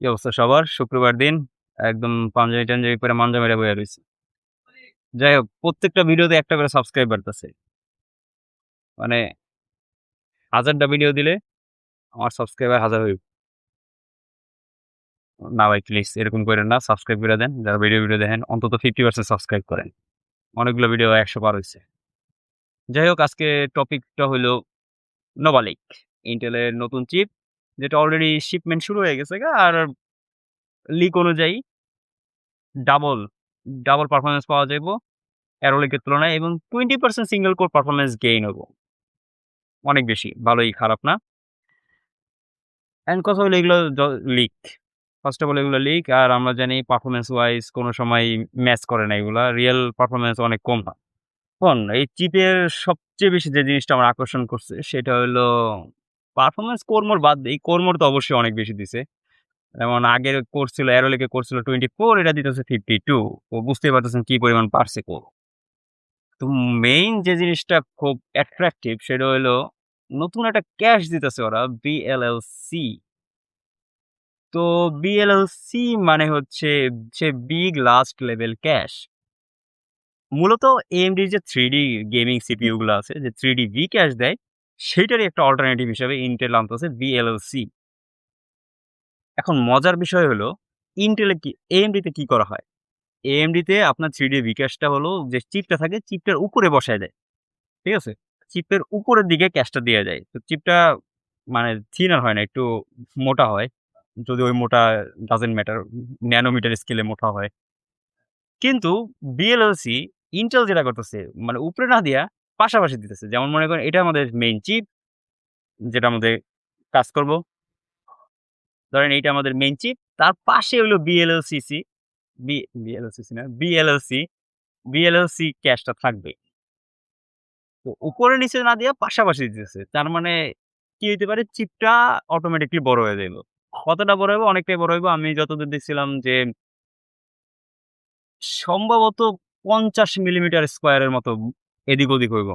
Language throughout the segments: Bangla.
কি অবস্থা সবার? শুক্রবার দিন একদম পাঞ্জাবি-টাঞ্জাবি পরে মাঞ্জা মেরে বইয়া রইছি। যাই হোক, প্রত্যেকটা ভিডিওতে একটা করে সাবস্ক্রাইব বাড়তেছে। মানে ১০০০ টা ভিডিও দিলে আমার সাবস্ক্রাইবার ১০০০ হইব। না ভাই প্লিজ এরকম কইরেন না। সাবস্ক্রাইব করে দেন। যারা ভিডিও দেখেন অন্তত 50% সাবস্ক্রাইব করেন। অনেকগুলো ভিডিও ১০০ পার হইছে। যাই হোক আজকে টপিকটা হইলো নোভা লিক। Intel এর নতুন চিপ যেটা অলরেডি শিপমেন্ট শুরু হয়ে গেছে আর লিক অনুযায়ী ডাবল, ডাবল পারফরম্যান্স পাওয়া যাইব Arrow Lake এর তুলনায় এবং 20% সিঙ্গল কোর পারফরম্যান্স গেইন হবো। অনেক বেশি। ভালোই খারাপ না। কথা হলো এগুলো লিক। ফার্স্ট অফ অল এগুলো লিক আর আমরা জানি পারফরম্যান্স ওয়াইজ কোন সময় ম্যাচ করে না এগুলা। রিয়াল পারফরম্যান্স অনেক কম হয়। এখন এই চিপের সবচেয়ে বেশি যে জিনিসটা আমার আকর্ষণ করছে সেটা হলো পারফরম্যান্স কোর মোর বাদ দেই। কোর মোর তো অবশ্যই অনেক বেশি দিছে। যেমন আগের কোর ছিল Arrow Lake এর কোর ছিল 24 এটা দিতেছে 52 তো বুঝতেই পারতেছেন কি পরিমাণ পারছে কোর। তো মেইন যে জিনিসটা খুব অ্যাট্রাকটিভ সেটা হলো নতুন একটা ক্যাশ দিতেছে ওরা BLLC। তো BLLC মানে হচ্ছে বিগ লাস্ট লেভেল ক্যাশ। মূলত AMD যে 3D গেমিং সিপিইউ গুলো আছে যে 3D V ক্যাশ দেয় সেটারই একটা অল্টারনেটিভ হিসেবে Intel আনতেছে BLLC। এখন মজার বিষয় হলো Intel এ কি AMD তে কি করা হয়? AMD তে আপনার 3D V ক্যাশটা হলো যে চিপটা থাকে চিপটার উপরে বসায় দেয়। ঠিক আছে? চিপের উপরের দিকে ক্যাশটা দেয়া যায়। তো চিপটা মানে থিনার হয় না, একটু মোটা হয়। যদি ওই মোটা ডাজন্ট ম্যাটার ন্যানোমিটার স্কেলে মোটা হয়। কিন্তু BLLC Intel যেটা করতেছে মানে উপরে না দিয়া পাশাপাশি দিতেছে। যেমন মনে করেন এটা আমাদের মেইন চিপ যেটা আমাদের কাজ করব। ধরেন এইটা আমাদের মেইন চিপ। তার পাশে হলো BLLCC BLLCC না BLLC ক্যাশটা থাকবে। তো উপরে নিচে না দিয়া পাশাপাশি দিতেছে। তার মানে কি হইতে পারে চিপটা অটোমেটিক্যালি বড় হয়ে যাইব। কতটা বড় হইব? অনেকটাই বড় হইব। আমি যতদূর দেখছিলাম যে সম্ভবত ৫০ মিলিমিটার স্কয়ারের মতো এদিক-ওদিক হইব।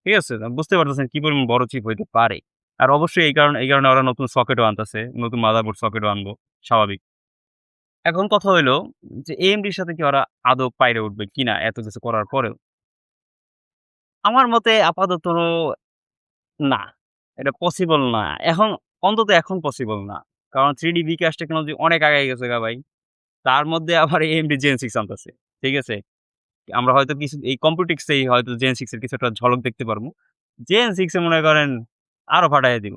ঠিক আছে? বুঝতে পারতেছেন কি পরিমাণ বড় চিপ হইতে পারে। আর অবশ্যই এই কারণে ওরা নতুন সকেটও আনতেছে। নতুন মাদারবোর্ড সকেটও আনবো। স্বাভাবিক। এখন কথা হইলো যে AMD র সাথে কি ওরা আদৌ পাইরে উঠবে কিনা এত কিছু করার পরেও? আমার মতে আপাতত না। এটা পসিবল না। অন্তত এখন পসিবল না। কারণ 3D বিকাশ টেকনোলজি অনেক আগায় গেছে গা ভাই। তার মধ্যে আবার AMD Gen 6 আনতেছে। ঠিক আছে? আমরা হয়তো কিছু এই কম্পিউটিক্স এই হয়তো Gen 6 এর কিছু একটা ঝলক দেখতে পারবো। Gen 6 এ মনে করেন আরো ফাটাইয়া দিব।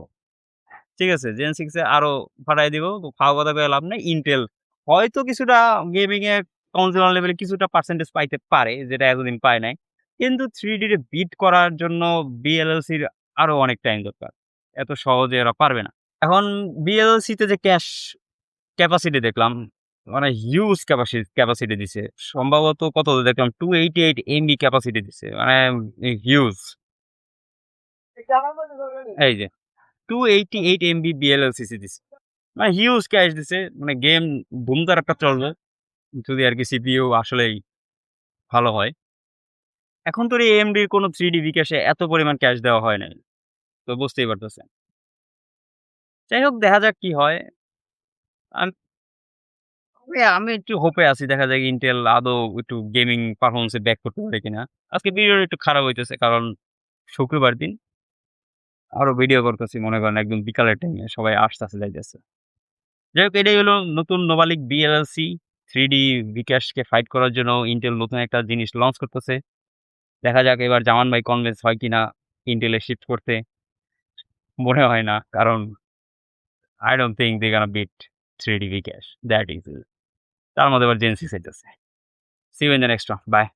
ঠিক আছে? Gen 6 এ আরো ফাটাইয়া দিব। ফাও কথা কইয়া লাভ নাই। Intel হয়তো কিছুটা গেমিং এ কনজিউমার লেভেলে কিছুটা পার্সেন্টেজ পাইতে পারে যেটা এতদিন পায় নাই। কিন্তু 3D রে বিট করার জন্য BLLC র আরো অনেক টাইম দরকার। এত সহজে এরা পারবে না। এখন BLC তে যে ক্যাপাসিটি দেখলাম, মানে হিউজ ক্যাপাসিটি দিছে। সম্ভবত কত দেখলাম 288 এমবি ক্যাপাসিটি দিছে। মানে হিউজ। এই যে 288 এমবি BLLCC দিছে। মানে হিউজ ক্যাশ দিছে। মানে গেম ধুমধারাক্কা চলবে। যদি আরকি সিপিইউ আসলেই ভালো হয়। এখন তো AMD র কোনো 3D বিকাশে এত পরিমাণ ক্যাশ দেওয়া হয় নাই। তো বুঝতেই পারতেছেন। যাই হোক দেখা যাক কি হয়। আম আমি একটু হোপে আছি। দেখা যায় Intel আদৌ একটু গেমিং পারফরম্যান্স এ ব্যাক করতে পারে কিনা। আজকে ভিডিওটা একটু খারাপ হইতেছে কারণ শুক্রবার দিন। আরো ভিডিও করতেছি মনে করেন একদম বিকালের টাইমে সবাই আসতেছে যাইতেছে। যাই হোক এটাই হলো নতুন নোভালিক BLLC 3D বিকাশকে ফাইট করার জন্য Intel নতুন একটা জিনিস লঞ্চ করতেছে। দেখা যাক এবার জামান ভাই কনভিন্স হয় কিনা Intel এ শিফট করতে। মনে হয় না। কারণ I don't think they gonna beat 3D Vcache that easily. তার মধ্যে আবার Gen 6 আইতাছে। See you in the next one. Bye.